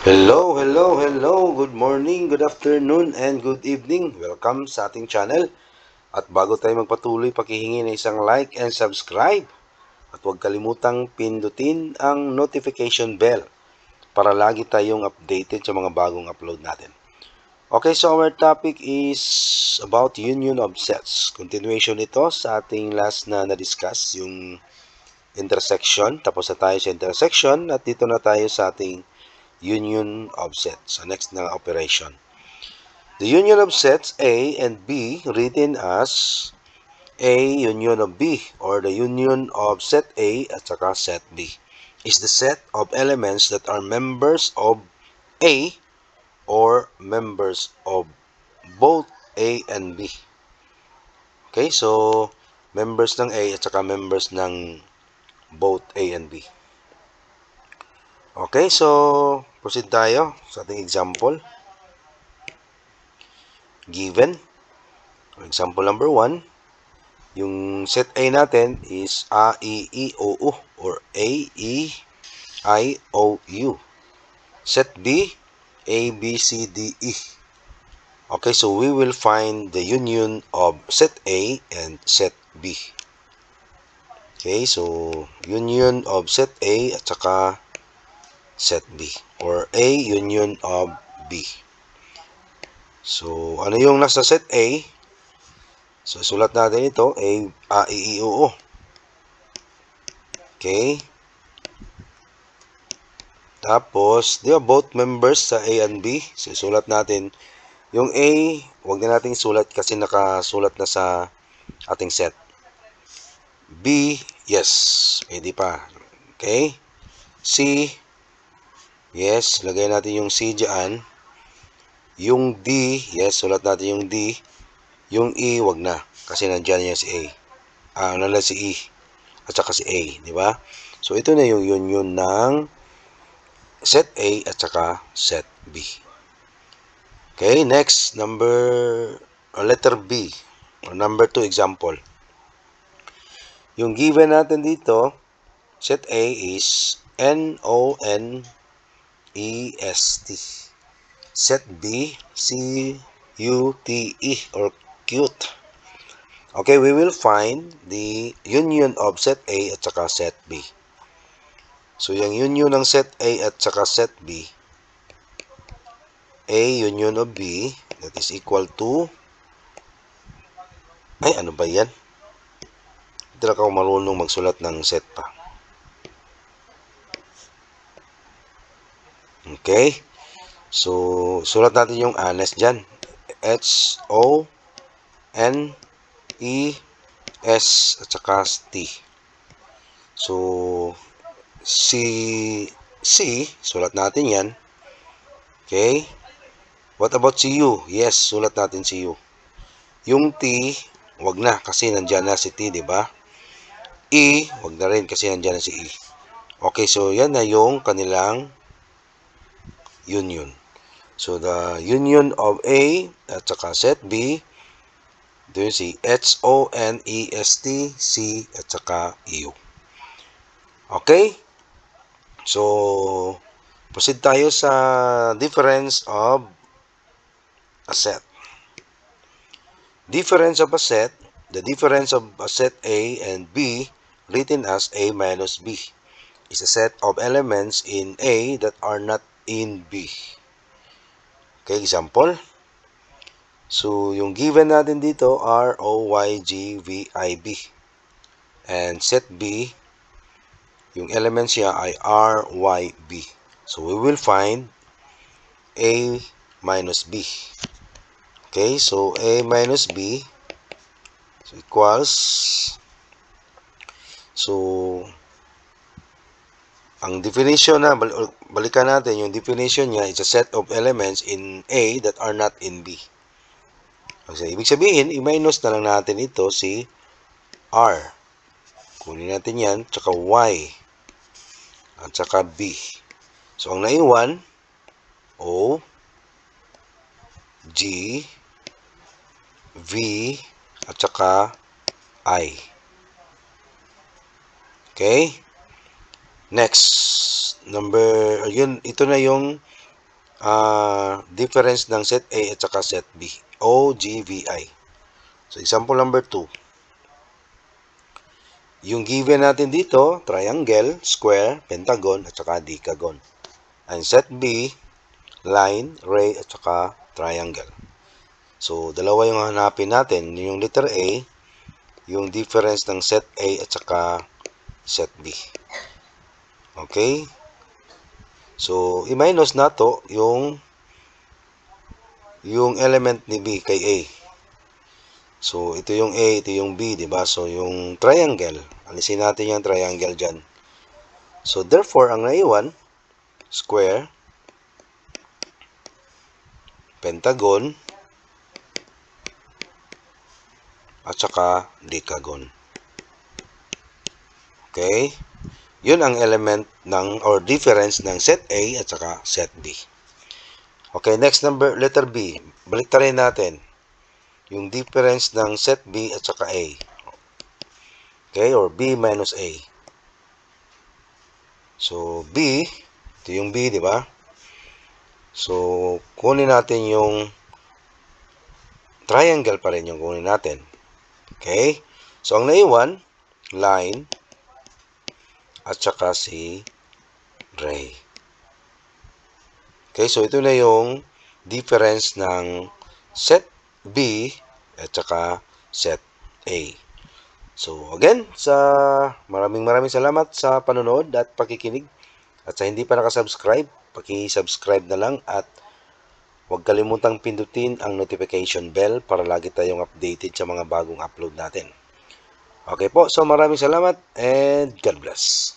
Hello. Good morning, good afternoon, and good evening. Welcome sa ating channel. At bago tayo magpatuloy, pakihingi ng isang like and subscribe. At huwag kalimutang pindutin ang notification bell para lagi tayong updated sa mga bagong upload natin. Okay, so our topic is about union of sets. Continuation ito sa ating last na na-discuss, yung intersection. Tapos na tayo sa intersection at dito na tayo sa ating union of sets. So next na operation. The union of sets A and B written as A union of B or the union of set A at saka set B is the set of elements that are members of A or members of both A and B. Okay, so members ng A at saka members ng both A and B. Okay, so proceed tayo sa ating example. Given, example number 1, yung set A natin is A, E, I, O, U or A, E, I, O, U. Set B, A, B, C, D, E. Okay, so we will find the union of set A and set B. Okay, so union of set A at saka set B or A union of B. So, ano yung nasa set A? So, sulat natin ito, A, E, I, O, U. Okay. Tapos, di ba, both members sa A and B. So, sulat natin. Yung A, huwag na natin sulat kasi nakasulat na sa ating set. B, yes. Pwede pa. Okay. C, yes. Lagay natin yung C dyan. Yung D, yes. Sulat natin yung D. Yung E, wag na. Kasi nandyan yan si A. Nandyan si E. At saka si A. Di ba? So, ito na yung union ng set A at saka set B. Okay, next, letter B, or number 2 example. Yung given natin dito, set A is N-O-N-E-S-T. Set B, C-U-T-E, or cute. Okay, we will find the union of set A at saka set B. So, yung union ng set A at saka set B, A union of B, that is equal to, ano ba yan? Hindi na ako marunong magsulat ng set pa. Okay? So, sulat natin yung honest dyan. H-O-N-E-S at saka T. So, C, sulat natin yan. Okay? What about CU? Yes, sulat natin CU. Yung T, wag na kasi nandyan na si T, di ba? E, wag na rin kasi nandyan na si E. Okay, so yan na yung kanilang union. So, the union of A at saka set B, ito yung si H-O-N-E-S-T, C at saka U. Okay? So, proceed tayo sa difference of a set. Difference of a set, the difference of a set A and B, written as A minus B, is a set of elements in A that are not in B. Okay, example. So, yung given natin dito, R, O, Y, G, V, I, B. And set B, yung elements niya ay R, Y, B. So, we will find A minus B. Okay, so A minus B so equals, so, ang definition na, balikan natin, yung definition niya is a set of elements in A that are not in B. Okay, ibig sabihin, i-minus na lang natin ito si R. Kunin natin yan, tsaka Y, at tsaka B. So, ang naiwan, O, G, V, at saka I. Okay? Next, ito na yung difference ng set A at saka set B. OGVI. So, example number 2. Yung given natin dito, triangle, square, pentagon, at saka decagon. And set B, line, ray, at saka triangle. So, dalawa yung hanapin natin. Yung letter A, yung difference ng set A at saka set B. Okay? So, i-minus na to yung element ni B kay A. So, ito yung A, ito yung B, di ba? So, yung triangle, alisin natin yung triangle dyan. So, therefore, ang naiwan, square, pentagon, at saka decagon. Okay? Yun ang element ng, or difference ng set A at saka set B. Okay, next number, letter B. Baliktarin natin yung difference ng set B at saka A. Okay, or B minus A. So, B, ito yung B, di ba? So, kunin natin yung triangle pa rin yung kunin natin. Okay? So, ang naiwan, line, at saka si ray. Okay, so ito na yung difference ng set B at saka set A. So, again, maraming salamat sa panonood at pakikinig. At sa hindi pa nakasubscribe, paki-subscribe na lang at huwag kalimutang pindutin ang notification bell para lagi tayong updated sa mga bagong upload natin. Okay po, so maraming salamat and God bless.